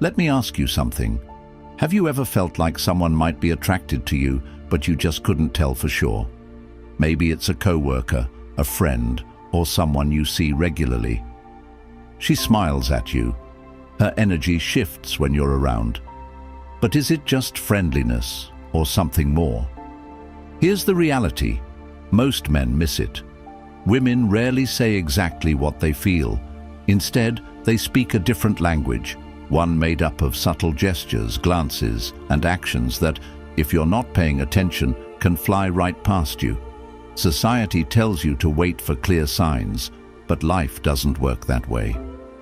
Let me ask you something. Have you ever felt like someone might be attracted to you, but you just couldn't tell for sure? Maybe it's a coworker, a friend, or someone you see regularly. She smiles at you. Her energy shifts when you're around. But is it just friendliness or something more? Here's the reality. Most men miss it. Women rarely say exactly what they feel. Instead, they speak a different language, one made up of subtle gestures, glances, and actions that, if you're not paying attention, can fly right past you. Society tells you to wait for clear signs, but life doesn't work that way.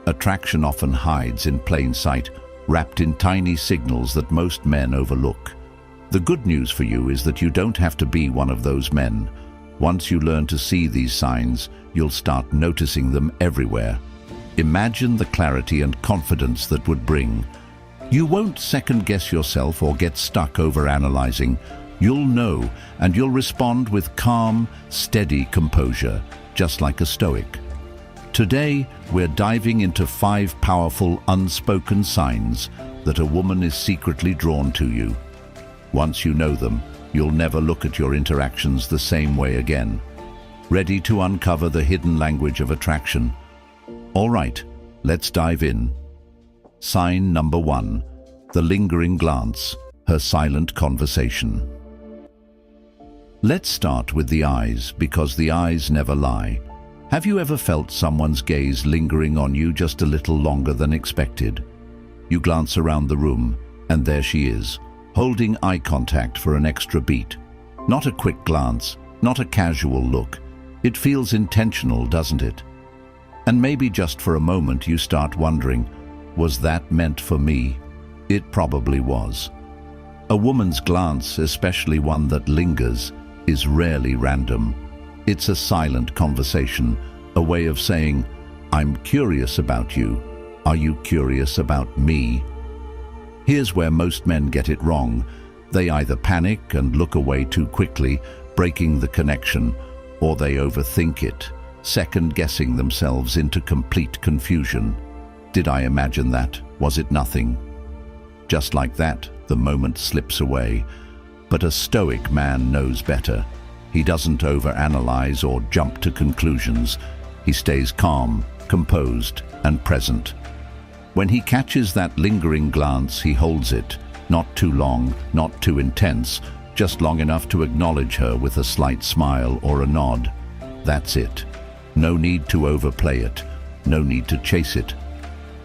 Attraction often hides in plain sight, wrapped in tiny signals that most men overlook. The good news for you is that you don't have to be one of those men. Once you learn to see these signs, you'll start noticing them everywhere. Imagine the clarity and confidence that would bring. You won't second-guess yourself or get stuck overanalyzing. You'll know, and you'll respond with calm, steady composure, just like a Stoic. Today, we're diving into 5 powerful, unspoken signs that a woman is secretly drawn to you. Once you know them, you'll never look at your interactions the same way again. Ready to uncover the hidden language of attraction? All right, let's dive in. Sign number 1, the lingering glance, her silent conversation. Let's start with the eyes, because the eyes never lie. Have you ever felt someone's gaze lingering on you just a little longer than expected? You glance around the room, and there she is, holding eye contact for an extra beat. Not a quick glance, not a casual look. It feels intentional, doesn't it? And maybe just for a moment you start wondering, was that meant for me? It probably was. A woman's glance, especially one that lingers, is rarely random. It's a silent conversation, a way of saying, I'm curious about you. Are you curious about me? Here's where most men get it wrong. They either panic and look away too quickly, breaking the connection, or they overthink it, second-guessing themselves into complete confusion. Did I imagine that? Was it nothing? Just like that, the moment slips away. But a Stoic man knows better. He doesn't overanalyze or jump to conclusions. He stays calm, composed, and present. When he catches that lingering glance, he holds it, not too long, not too intense, just long enough to acknowledge her with a slight smile or a nod. That's it. No need to overplay it. No need to chase it.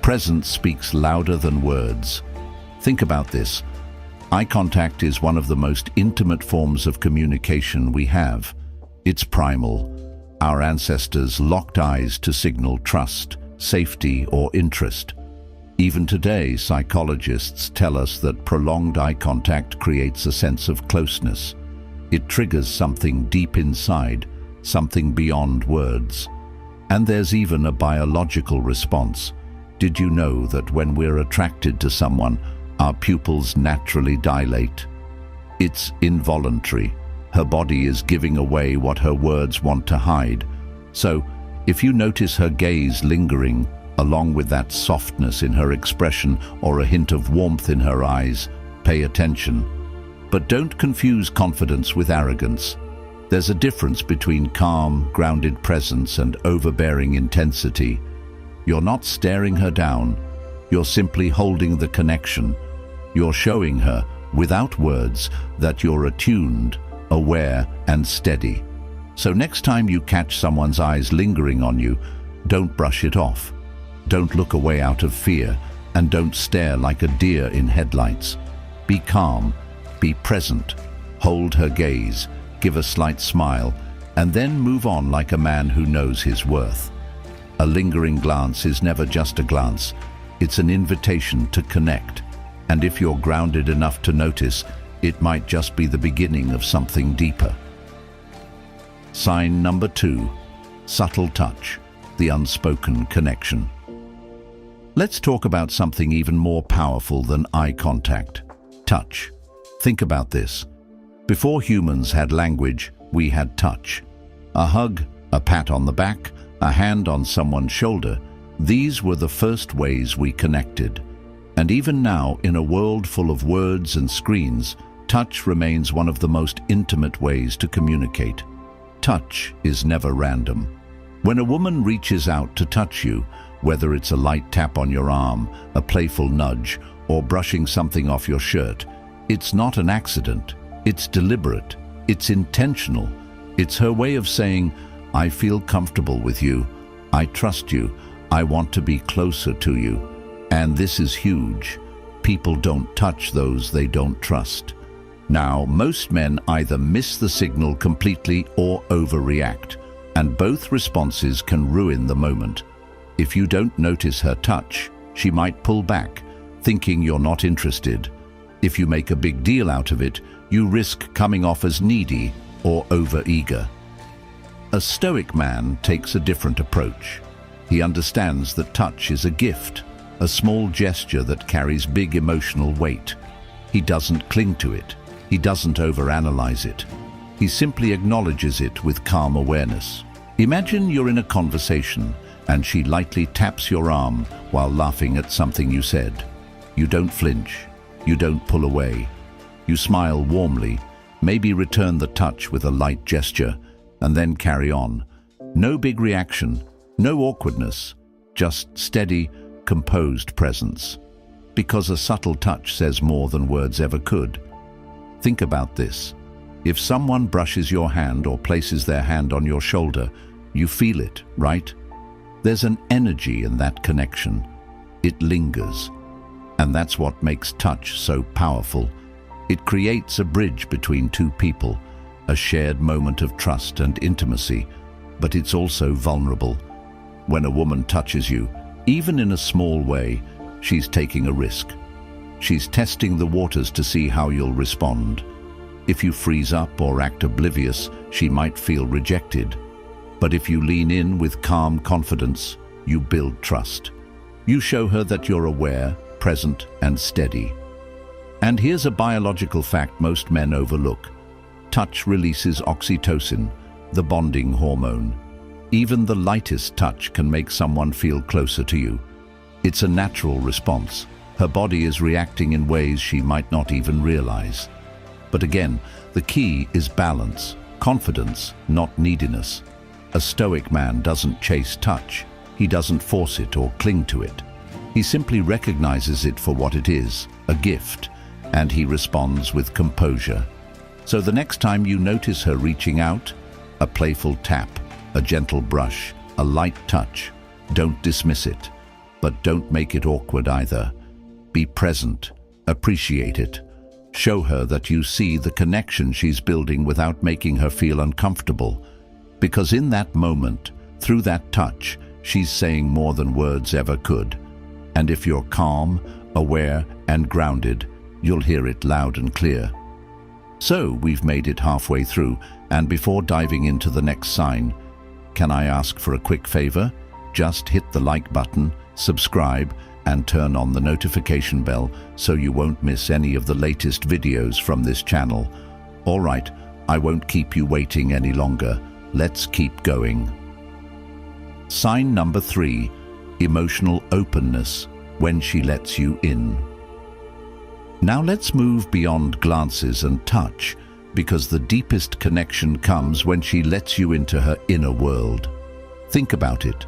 Presence speaks louder than words. Think about this. Eye contact is one of the most intimate forms of communication we have. It's primal. Our ancestors locked eyes to signal trust, safety, or interest. Even today, psychologists tell us that prolonged eye contact creates a sense of closeness. It triggers something deep inside, something beyond words. And there's even a biological response. Did you know that when we're attracted to someone, our pupils naturally dilate? It's involuntary. Her body is giving away what her words want to hide. So, if you notice her gaze lingering, along with that softness in her expression or a hint of warmth in her eyes, pay attention. But don't confuse confidence with arrogance. There's a difference between calm, grounded presence and overbearing intensity. You're not staring her down. You're simply holding the connection. You're showing her, without words, that you're attuned, aware, and steady. So next time you catch someone's eyes lingering on you, don't brush it off. Don't look away out of fear, and don't stare like a deer in headlights. Be calm, be present, hold her gaze, give a slight smile, and then move on like a man who knows his worth. A lingering glance is never just a glance. It's an invitation to connect. And if you're grounded enough to notice, it might just be the beginning of something deeper. Sign number 2, subtle touch, the unspoken connection. Let's talk about something even more powerful than eye contact: touch. Think about this. Before humans had language, we had touch. A hug, a pat on the back, a hand on someone's shoulder. These were the first ways we connected. And even now, in a world full of words and screens, touch remains one of the most intimate ways to communicate. Touch is never random. When a woman reaches out to touch you, whether it's a light tap on your arm, a playful nudge, or brushing something off your shirt, it's not an accident. It's deliberate. It's intentional. It's her way of saying, I feel comfortable with you. I trust you. I want to be closer to you. And this is huge. People don't touch those they don't trust. Now, most men either miss the signal completely or overreact, and both responses can ruin the moment. If you don't notice her touch, she might pull back, thinking you're not interested. If you make a big deal out of it, you risk coming off as needy or overeager. A Stoic man takes a different approach. He understands that touch is a gift, a small gesture that carries big emotional weight. He doesn't cling to it. He doesn't overanalyze it. He simply acknowledges it with calm awareness. Imagine you're in a conversation and she lightly taps your arm while laughing at something you said. You don't flinch. You don't pull away. You smile warmly, maybe return the touch with a light gesture, and then carry on. No big reaction, no awkwardness, just steady, composed presence. Because a subtle touch says more than words ever could. Think about this. If someone brushes your hand or places their hand on your shoulder, you feel it, right? There's an energy in that connection. It lingers. And that's what makes touch so powerful. It creates a bridge between two people, a shared moment of trust and intimacy, but it's also vulnerable. When a woman touches you, even in a small way, she's taking a risk. She's testing the waters to see how you'll respond. If you freeze up or act oblivious, she might feel rejected. But if you lean in with calm confidence, you build trust. You show her that you're aware, present, and steady. And here's a biological fact most men overlook. Touch releases oxytocin, the bonding hormone. Even the lightest touch can make someone feel closer to you. It's a natural response. Her body is reacting in ways she might not even realize. But again, the key is balance, confidence, not neediness. A Stoic man doesn't chase touch. He doesn't force it or cling to it. He simply recognizes it for what it is, a gift, and he responds with composure. So the next time you notice her reaching out, a playful tap, a gentle brush, a light touch, don't dismiss it, but don't make it awkward either. Be present, appreciate it. Show her that you see the connection she's building without making her feel uncomfortable. Because in that moment, through that touch, she's saying more than words ever could. And if you're calm, aware, and grounded, you'll hear it loud and clear. So we've made it halfway through, and before diving into the next sign, can I ask for a quick favor? Just hit the like button, subscribe, and turn on the notification bell so you won't miss any of the latest videos from this channel. All right, I won't keep you waiting any longer. Let's keep going. Sign number 3, emotional openness, when she lets you in. Now let's move beyond glances and touch, because the deepest connection comes when she lets you into her inner world. Think about it.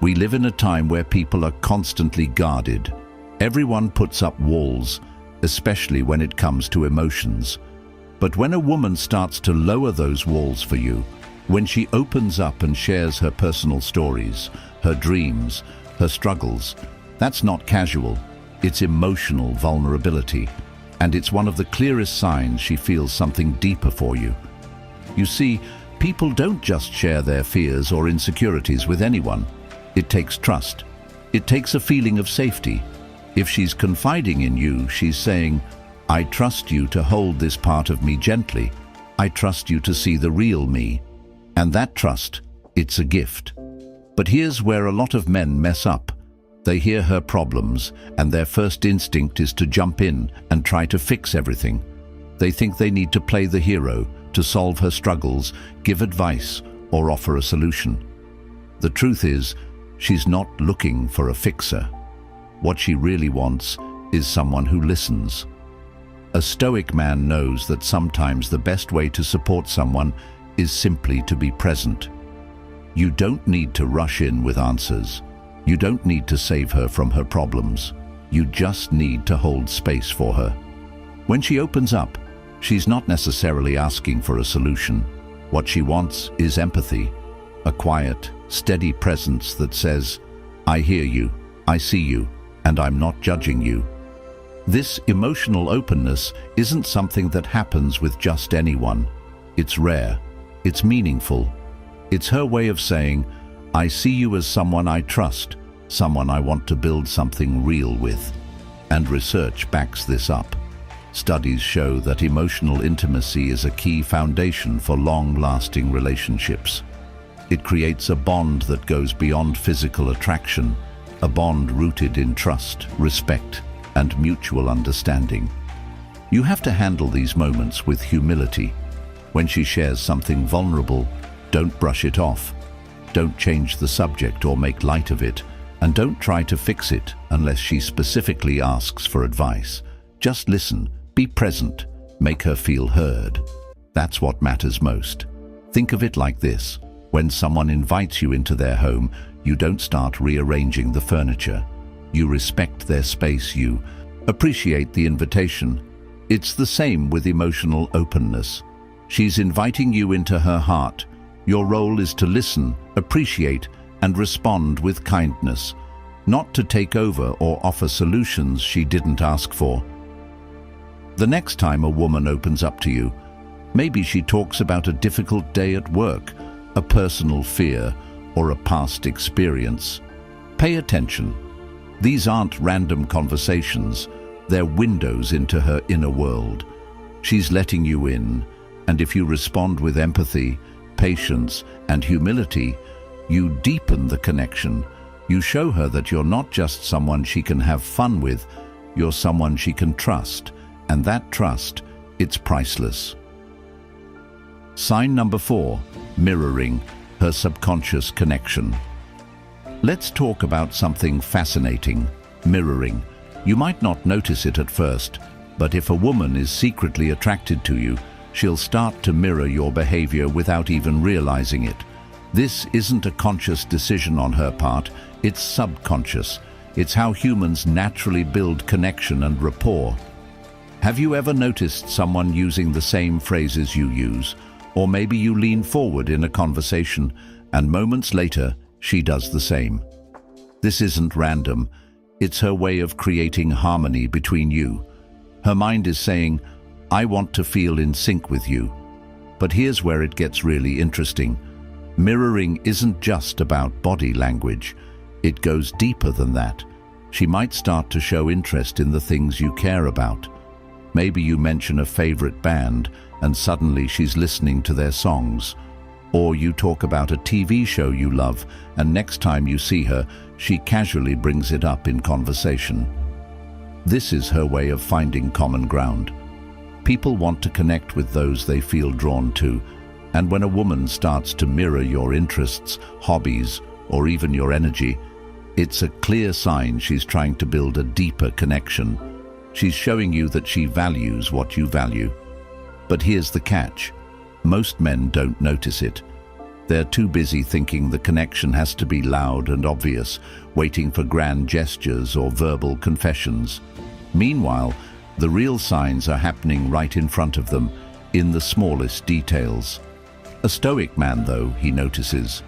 We live in a time where people are constantly guarded. Everyone puts up walls, especially when it comes to emotions. But when a woman starts to lower those walls for you, when she opens up and shares her personal stories, her dreams, her struggles, that's not casual. It's emotional vulnerability. And it's one of the clearest signs she feels something deeper for you. You see, people don't just share their fears or insecurities with anyone. It takes trust. It takes a feeling of safety. If she's confiding in you, she's saying, I trust you to hold this part of me gently. I trust you to see the real me. And that trust, it's a gift. But here's where a lot of men mess up. They hear her problems, and their first instinct is to jump in and try to fix everything. They think they need to play the hero, to solve her struggles, give advice, or offer a solution. The truth is, she's not looking for a fixer. What she really wants is someone who listens. A Stoic man knows that sometimes the best way to support someone is simply to be present. You don't need to rush in with answers. You don't need to save her from her problems. You just need to hold space for her. When she opens up, she's not necessarily asking for a solution. What she wants is empathy, a quiet, steady presence that says, "I hear you, I see you, and I'm not judging you." This emotional openness isn't something that happens with just anyone. It's rare. It's meaningful. It's her way of saying, "I see you as someone I trust, someone I want to build something real with." And research backs this up. Studies show that emotional intimacy is a key foundation for long-lasting relationships. It creates a bond that goes beyond physical attraction, a bond rooted in trust, respect, and mutual understanding. You have to handle these moments with humility. When she shares something vulnerable, don't brush it off. Don't change the subject or make light of it, and don't try to fix it unless she specifically asks for advice. Just listen, be present, make her feel heard. That's what matters most. Think of it like this. When someone invites you into their home, you don't start rearranging the furniture. You respect their space, you appreciate the invitation. It's the same with emotional openness. She's inviting you into her heart. Your role is to listen, appreciate, and respond with kindness, not to take over or offer solutions she didn't ask for. The next time a woman opens up to you, maybe she talks about a difficult day at work, a personal fear, or a past experience. Pay attention. These aren't random conversations. They're windows into her inner world. She's letting you in, and if you respond with empathy, patience, and humility, you deepen the connection. You show her that you're not just someone she can have fun with, you're someone she can trust, and that trust, it's priceless. Sign number 4, mirroring, her subconscious connection. Let's talk about something fascinating, mirroring. You might not notice it at first, but if a woman is secretly attracted to you, she'll start to mirror your behavior without even realizing it. This isn't a conscious decision on her part, it's subconscious. It's how humans naturally build connection and rapport. Have you ever noticed someone using the same phrases you use? Or maybe you lean forward in a conversation, and moments later, she does the same. This isn't random. It's her way of creating harmony between you. Her mind is saying, "I want to feel in sync with you." But here's where it gets really interesting. Mirroring isn't just about body language. It goes deeper than that. She might start to show interest in the things you care about. Maybe you mention a favorite band, and suddenly she's listening to their songs. Or you talk about a TV show you love, and next time you see her, she casually brings it up in conversation. This is her way of finding common ground. People want to connect with those they feel drawn to, and when a woman starts to mirror your interests, hobbies, or even your energy, it's a clear sign she's trying to build a deeper connection. She's showing you that she values what you value. But here's the catch. Most men don't notice it. They're too busy thinking the connection has to be loud and obvious, waiting for grand gestures or verbal confessions. Meanwhile, the real signs are happening right in front of them, in the smallest details. A Stoic man, though, he notices.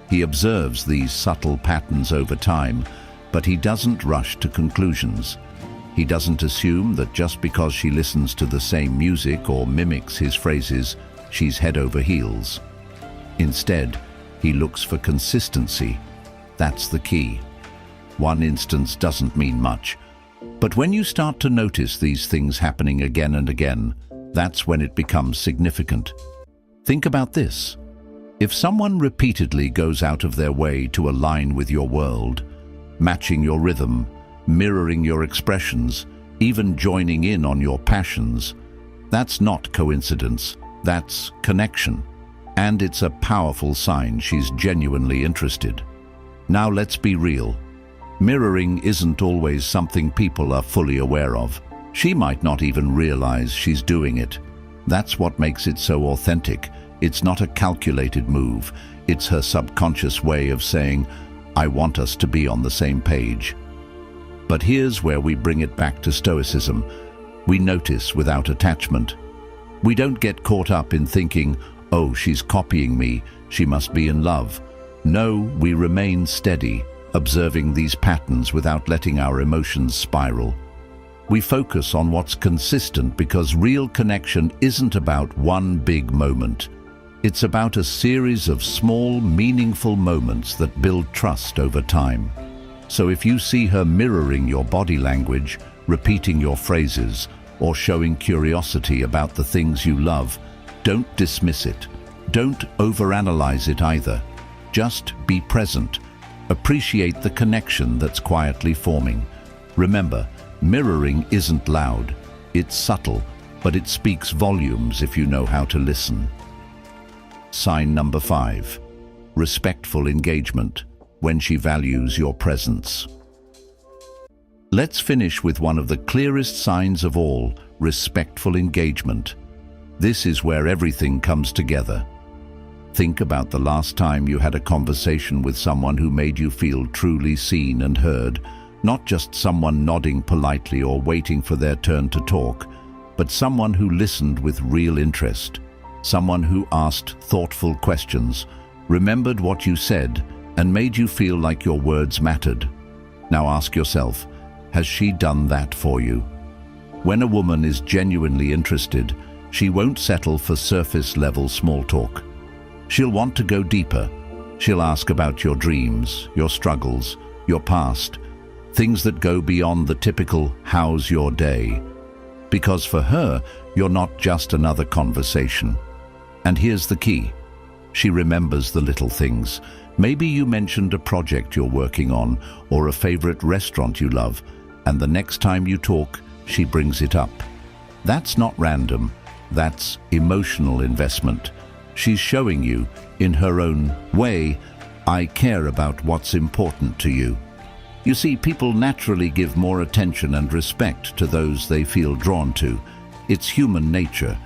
He observes these subtle patterns over time, but he doesn't rush to conclusions. He doesn't assume that just because she listens to the same music or mimics his phrases, she's head over heels. Instead, he looks for consistency. That's the key. One instance doesn't mean much. But when you start to notice these things happening again and again, that's when it becomes significant. Think about this. If someone repeatedly goes out of their way to align with your world, matching your rhythm, mirroring your expressions, even joining in on your passions, that's not coincidence, that's connection. And it's a powerful sign she's genuinely interested. Now let's be real. Mirroring isn't always something people are fully aware of. She might not even realize she's doing it. That's what makes it so authentic. It's not a calculated move. It's her subconscious way of saying, I want us to be on the same page. But here's where we bring it back to Stoicism. We notice without attachment. We don't get caught up in thinking, oh, she's copying me, she must be in love. No, we remain steady, observing these patterns without letting our emotions spiral. We focus on what's consistent because real connection isn't about one big moment. It's about a series of small, meaningful moments that build trust over time. So if you see her mirroring your body language, repeating your phrases, or showing curiosity about the things you love, don't dismiss it. Don't overanalyze it either. Just be present. Appreciate the connection that's quietly forming. Remember, mirroring isn't loud. It's subtle, but it speaks volumes if you know how to listen. Sign number 5. Respectful engagement, when she values your presence. Let's finish with one of the clearest signs of all, respectful engagement. This is where everything comes together. Think about the last time you had a conversation with someone who made you feel truly seen and heard, not just someone nodding politely or waiting for their turn to talk, but someone who listened with real interest, someone who asked thoughtful questions, remembered what you said, and made you feel like your words mattered. Now ask yourself, has she done that for you? When a woman is genuinely interested, she won't settle for surface-level small talk. She'll want to go deeper. She'll ask about your dreams, your struggles, your past, things that go beyond the typical, how's your day? Because for her, you're not just another conversation. And here's the key. She remembers the little things. Maybe you mentioned a project you're working on or a favorite restaurant you love, and the next time you talk, she brings it up. That's not random. That's emotional investment. She's showing you, in her own way, I care about what's important to you. You see, people naturally give more attention and respect to those they feel drawn to. It's human nature.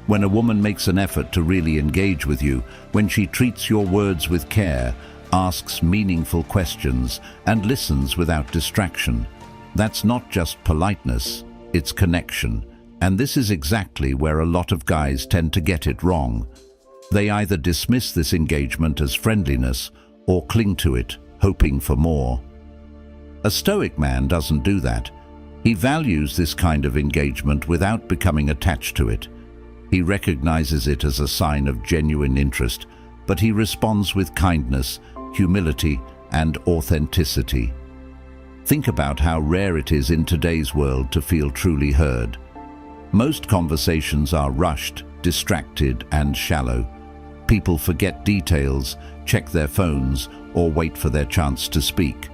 When a woman makes an effort to really engage with you, when she treats your words with care, asks meaningful questions, and listens without distraction, that's not just politeness, it's connection. And this is exactly where a lot of guys tend to get it wrong. They either dismiss this engagement as friendliness or cling to it, hoping for more. A Stoic man doesn't do that. He values this kind of engagement without becoming attached to it. He recognizes it as a sign of genuine interest, but he responds with kindness, humility, and authenticity. Think about how rare it is in today's world to feel truly heard. Most conversations are rushed, distracted, and shallow. People forget details, check their phones, or wait for their chance to speak.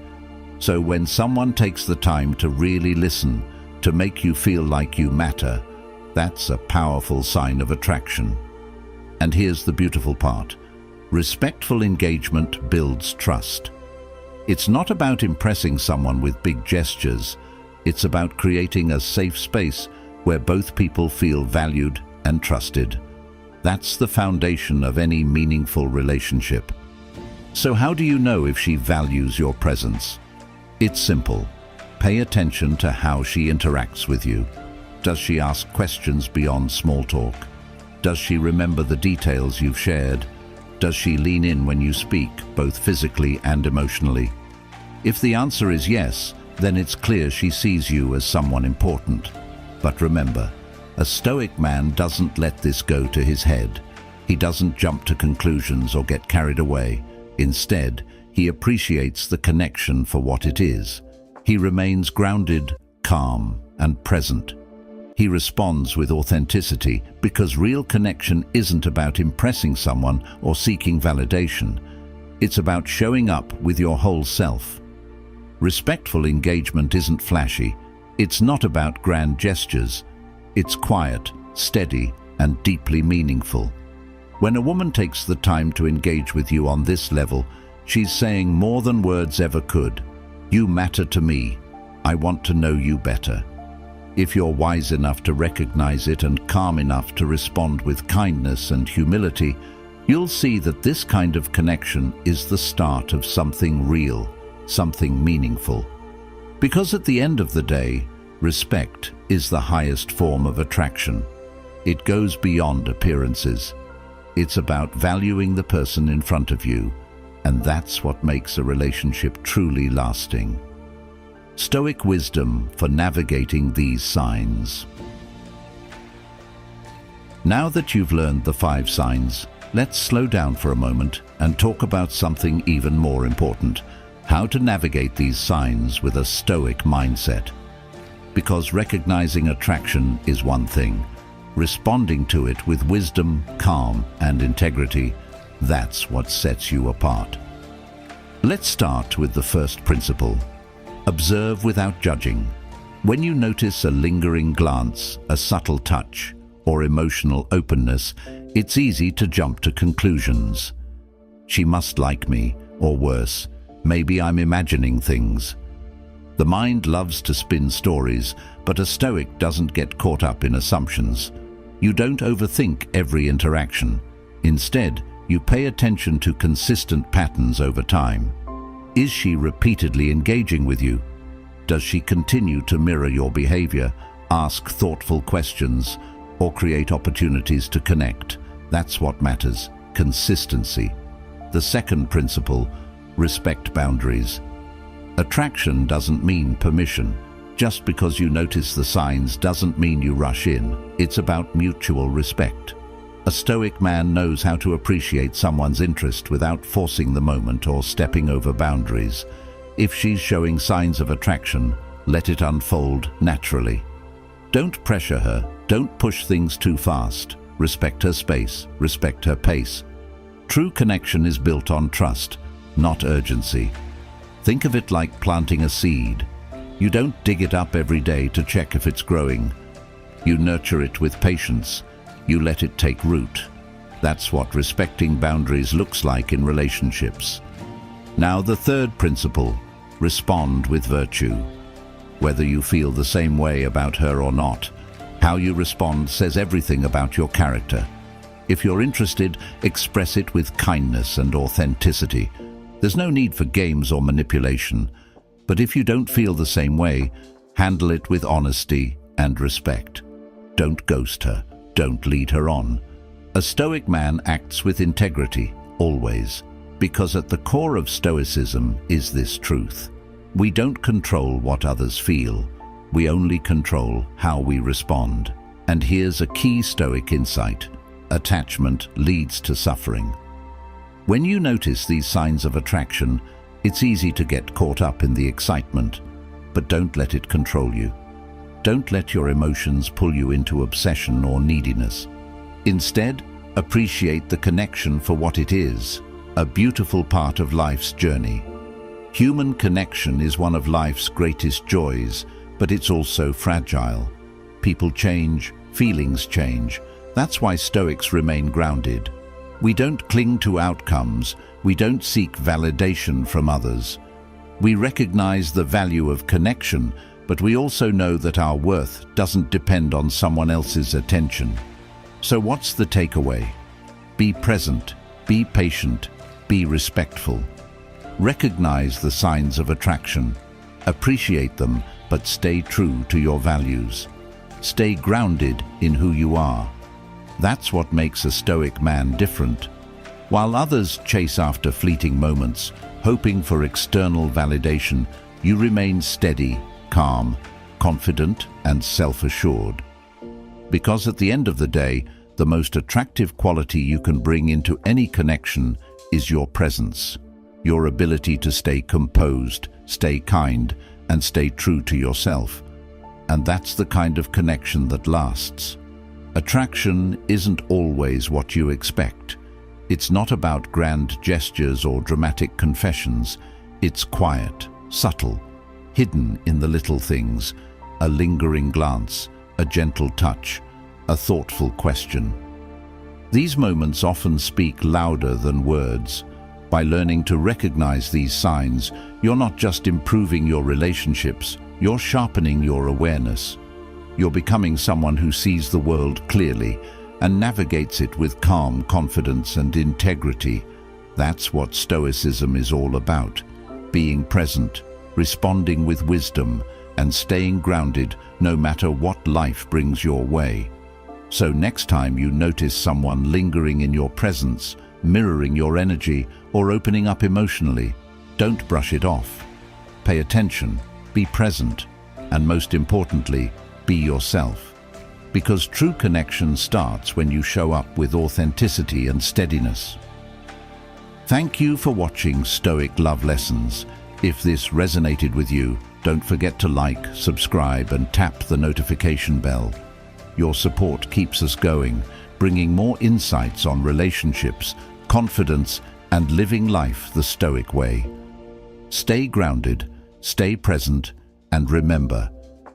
So when someone takes the time to really listen, to make you feel like you matter, that's a powerful sign of attraction. And here's the beautiful part. Respectful engagement builds trust. It's not about impressing someone with big gestures. It's about creating a safe space where both people feel valued and trusted. That's the foundation of any meaningful relationship. So how do you know if she values your presence? It's simple. Pay attention to how she interacts with you. Does she ask questions beyond small talk? Does she remember the details you've shared? Does she lean in when you speak, both physically and emotionally? If the answer is yes, then it's clear she sees you as someone important. But remember, a Stoic man doesn't let this go to his head. He doesn't jump to conclusions or get carried away. Instead, he appreciates the connection for what it is. He remains grounded, calm, and present. He responds with authenticity because real connection isn't about impressing someone or seeking validation. It's about showing up with your whole self. Respectful engagement isn't flashy. It's not about grand gestures. It's quiet, steady, and deeply meaningful. When a woman takes the time to engage with you on this level, she's saying more than words ever could. You matter to me. I want to know you better. If you're wise enough to recognize it and calm enough to respond with kindness and humility, you'll see that this kind of connection is the start of something real, something meaningful. Because at the end of the day, respect is the highest form of attraction. It goes beyond appearances. It's about valuing the person in front of you, and that's what makes a relationship truly lasting. Stoic wisdom for navigating these signs. Now that you've learned the 5 signs, let's slow down for a moment and talk about something even more important: how to navigate these signs with a Stoic mindset. Because recognizing attraction is one thing, responding to it with wisdom, calm, and integrity, that's what sets you apart. Let's start with the first principle. Observe without judging. When you notice a lingering glance, a subtle touch, or emotional openness, it's easy to jump to conclusions. She must like me, or worse, maybe I'm imagining things. The mind loves to spin stories, but a Stoic doesn't get caught up in assumptions. You don't overthink every interaction. Instead, you pay attention to consistent patterns over time. Is she repeatedly engaging with you? Does she continue to mirror your behavior, ask thoughtful questions, or create opportunities to connect? That's what matters: consistency. The second principle: respect boundaries. Attraction doesn't mean permission. Just because you notice the signs doesn't mean you rush in. It's about mutual respect. A Stoic man knows how to appreciate someone's interest without forcing the moment or stepping over boundaries. If she's showing signs of attraction, let it unfold naturally. Don't pressure her. Don't push things too fast. Respect her space. Respect her pace. True connection is built on trust, not urgency. Think of it like planting a seed. You don't dig it up every day to check if it's growing. You nurture it with patience. You let it take root. That's what respecting boundaries looks like in relationships. Now the third principle: respond with virtue. Whether you feel the same way about her or not, how you respond says everything about your character. If you're interested, express it with kindness and authenticity. There's no need for games or manipulation. But if you don't feel the same way, handle it with honesty and respect. Don't ghost her. Don't lead her on. A Stoic man acts with integrity, always, because at the core of Stoicism is this truth. We don't control what others feel. We only control how we respond. And here's a key Stoic insight: attachment leads to suffering. When you notice these signs of attraction, it's easy to get caught up in the excitement, but don't let it control you. Don't let your emotions pull you into obsession or neediness. Instead, appreciate the connection for what it is, a beautiful part of life's journey. Human connection is one of life's greatest joys, but it's also fragile. People change, feelings change. That's why Stoics remain grounded. We don't cling to outcomes. We don't seek validation from others. We recognize the value of connection, but we also know that our worth doesn't depend on someone else's attention. So what's the takeaway? Be present, be patient, be respectful. Recognize the signs of attraction. Appreciate them, but stay true to your values. Stay grounded in who you are. That's what makes a Stoic man different. While others chase after fleeting moments, hoping for external validation, you remain steady, calm, confident, and self-assured. Because at the end of the day, the most attractive quality you can bring into any connection is your presence, your ability to stay composed, stay kind, and stay true to yourself. And that's the kind of connection that lasts. Attraction isn't always what you expect. It's not about grand gestures or dramatic confessions. It's quiet, subtle, hidden in the little things: a lingering glance, a gentle touch, a thoughtful question. These moments often speak louder than words. By learning to recognize these signs, you're not just improving your relationships, you're sharpening your awareness. You're becoming someone who sees the world clearly and navigates it with calm confidence and integrity. That's what Stoicism is all about: being present, responding with wisdom, and staying grounded no matter what life brings your way. So next time you notice someone lingering in your presence, mirroring your energy, or opening up emotionally, don't brush it off. Pay attention, be present, and most importantly, be yourself. Because true connection starts when you show up with authenticity and steadiness. Thank you for watching Stoic Love Lessons. If this resonated with you, don't forget to like, subscribe, and tap the notification bell. Your support keeps us going, bringing more insights on relationships, confidence, and living life the Stoic way. Stay grounded, stay present, and remember,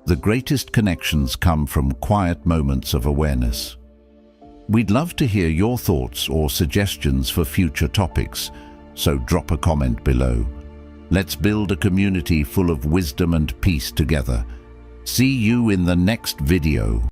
the greatest connections come from quiet moments of awareness. We'd love to hear your thoughts or suggestions for future topics, so drop a comment below. Let's build a community full of wisdom and peace together. See you in the next video.